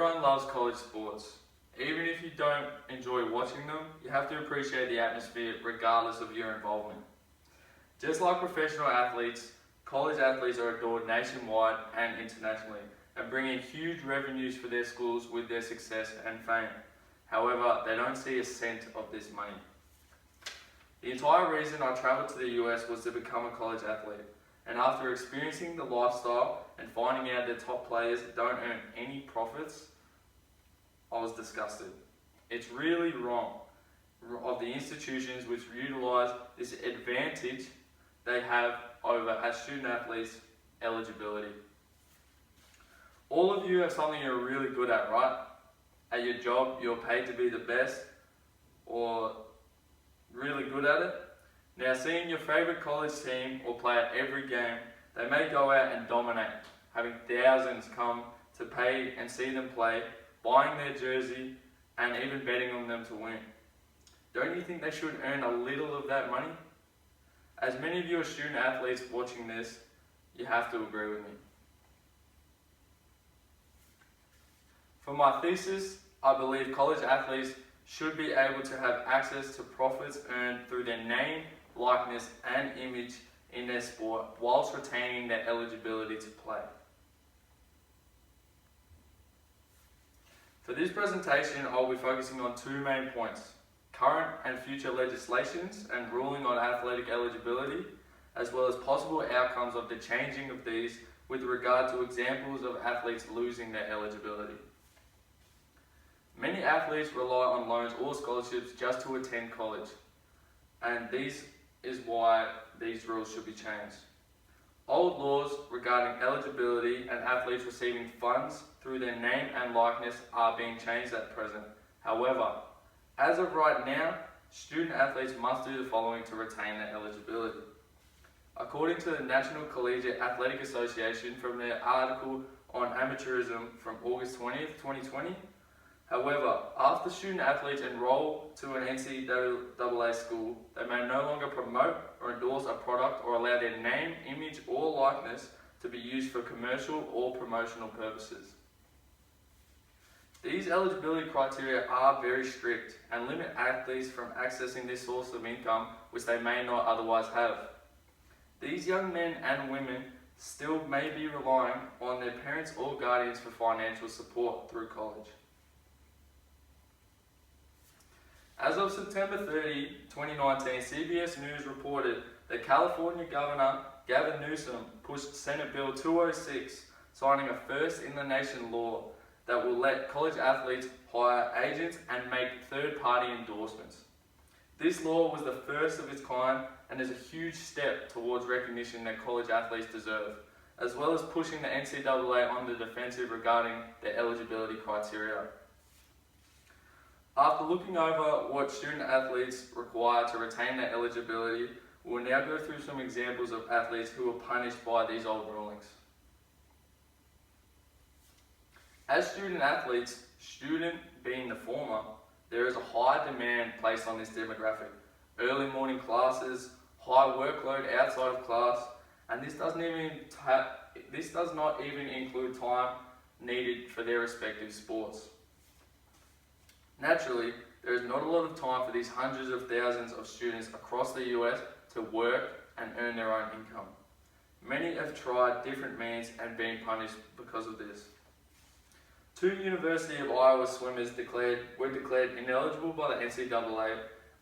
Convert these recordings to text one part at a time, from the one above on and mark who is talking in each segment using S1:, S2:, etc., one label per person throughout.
S1: Everyone loves college sports. Even if you don't enjoy watching them, you have to appreciate the atmosphere regardless of your involvement. Just like professional athletes, college athletes are adored nationwide and internationally and bring in huge revenues for their schools with their success and fame. However, they don't see a cent of this money. The entire reason I travelled to the US was to become a college athlete, and after experiencing the lifestyle and finding out that top players don't earn any profits, I was disgusted. It's really wrong of the institutions which utilise this advantage they have over our student athletes' eligibility. All of you have something you're really good at, right? At your job, you're paid to be the best or really good at it. Now, seeing your favourite college team or player every game, they may go out and dominate, having thousands come to pay and see them play, buying their jersey, and even betting on them to win. Don't you think they should earn a little of that money? As many of you are student athletes watching this, you have to agree with me. For my thesis, I believe college athletes should be able to have access to profits earned through their name, likeness, and image in their sport whilst retaining their eligibility to play. For this presentation, I'll be focusing on two main points: current and future legislations and ruling on athletic eligibility, as well as possible outcomes of the changing of these with regard to examples of athletes losing their eligibility. Many athletes rely on loans or scholarships just to attend college, and this is why these rules should be changed. Old laws regarding eligibility and athletes receiving funds through their name and likeness are being changed at present. However, as of right now, student athletes must do the following to retain their eligibility. According to the National Collegiate Athletic Association from their article on amateurism from August 20th, 2020, however, after student athletes enroll to an NCAA school, they may no longer promote or endorse a product or allow their name, image, or likeness to be used for commercial or promotional purposes. These eligibility criteria are very strict and limit athletes from accessing this source of income which they may not otherwise have. These young men and women still may be relying on their parents or guardians for financial support through college. As of September 30, 2019, CBS News reported that California Governor Gavin Newsom pushed Senate Bill 206, signing a first-in-the-nation law that will let college athletes hire agents and make third-party endorsements. This law was the first of its kind and is a huge step towards recognition that college athletes deserve, as well as pushing the NCAA on the defensive regarding their eligibility criteria. After looking over what student athletes require to retain their eligibility, we'll now go through some examples of athletes who were punished by these old rulings. As student athletes, student being the former, there is a high demand placed on this demographic. Early morning classes, high workload outside of class, and this does not even include time needed for their respective sports. Naturally, there is not a lot of time for these hundreds of thousands of students across the US to work and earn their own income. Many have tried different means and been punished because of this. Two University of Iowa swimmers were declared ineligible by the NCAA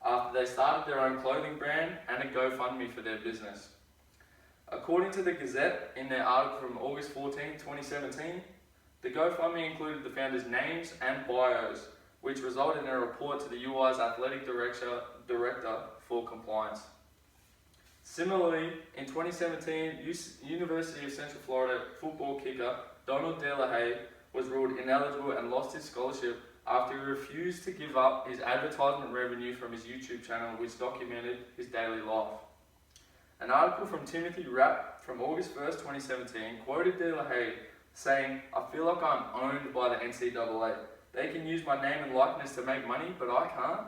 S1: after they started their own clothing brand and a GoFundMe for their business. According to the Gazette, in their article from August 14, 2017, the GoFundMe included the founders' names and bios, which resulted in a report to the UI's athletic director for compliance. Similarly, in 2017, University of Central Florida football kicker Donald De La Haye was ruled ineligible and lost his scholarship after he refused to give up his advertisement revenue from his YouTube channel, which documented his daily life. An article from Timothy Rapp from August 1st, 2017 quoted De La Haye saying, "I feel like I'm owned by the NCAA. They can use my name and likeness to make money, but I can't."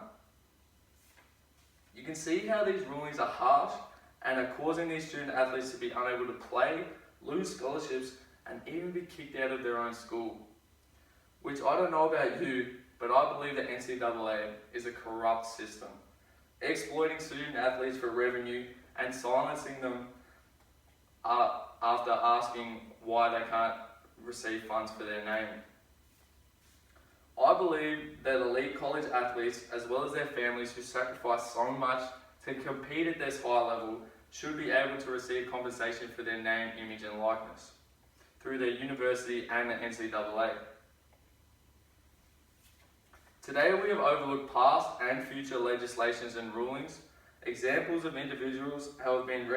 S1: You can see how these rulings are harsh and are causing these student athletes to be unable to play, lose scholarships, and even be kicked out of their own school, which which I don't know about you, but I believe the NCAA is a corrupt system, exploiting student athletes for revenue and silencing them after asking why they can't receive funds for their name. I believe that elite college athletes, as well as their families who sacrifice so much to compete at this high level, should be able to receive compensation for their name, image and likeness through their university and the NCAA. Today we have overlooked past and future legislations and rulings, examples of individuals who have been